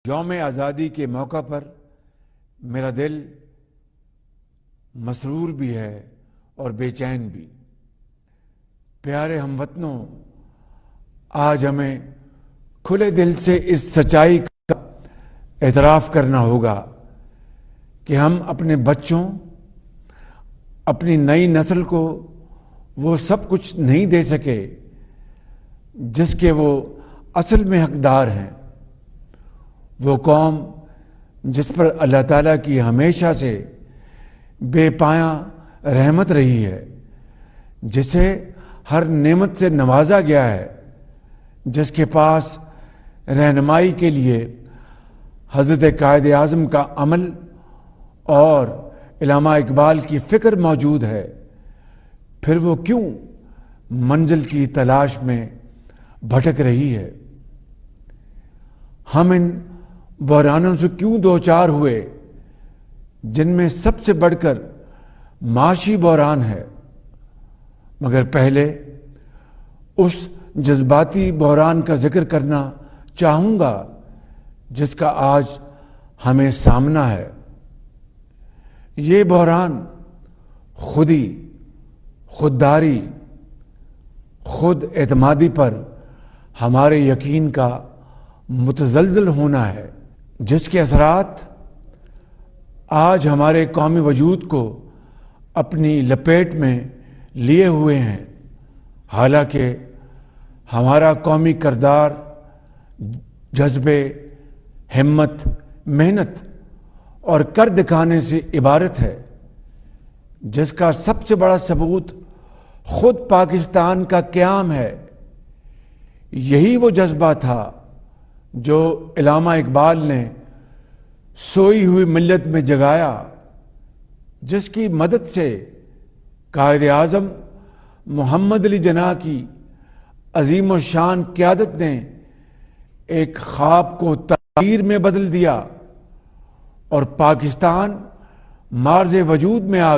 یوم آزادی کے موقع پر میرا دل مسرور بھی ہے اور بے چین بھی۔ پیارے ہم وطنوں، آج ہمیں کھلے دل سے اس سچائی کا اعتراف کرنا ہوگا کہ ہم اپنے بچوں، اپنی نئی نسل کو وہ سب کچھ نہیں دے سکے جس کے وہ اصل میں حقدار ہیں۔ وہ قوم جس پر اللہ تعالیٰ کی ہمیشہ سے بے پایاں رحمت رہی ہے، جسے ہر نعمت سے نوازا گیا ہے، جس کے پاس رہنمائی کے لیے حضرت قائد اعظم کا عمل اور علامہ اقبال کی فکر موجود ہے، پھر وہ کیوں منزل کی تلاش میں بھٹک رہی ہے؟ ہم ان بحرانوں سے کیوں دوچار ہوئے جن میں سب سے بڑھ کر معاشی بحران ہے؟ مگر پہلے اس جذباتی بحران کا ذکر کرنا چاہوں گا جس کا آج ہمیں سامنا ہے۔ یہ بحران خودی، خودداری، خود اعتمادی پر ہمارے یقین کا متزلزل ہونا ہے، جس کے اثرات آج ہمارے قومی وجود کو اپنی لپیٹ میں لیے ہوئے ہیں۔ حالانکہ ہمارا قومی کردار جذبے، ہمت، محنت اور کر دکھانے سے عبارت ہے، جس کا سب سے بڑا ثبوت خود پاکستان کا قیام ہے۔ یہی وہ جذبہ تھا جو علامہ اقبال نے سوئی ہوئی ملت میں جگایا، جس کی مدد سے قائد اعظم محمد علی جناح کی عظیم الشان قیادت نے ایک خواب کو تعبیر میں بدل دیا اور پاکستان مارز وجود میں آ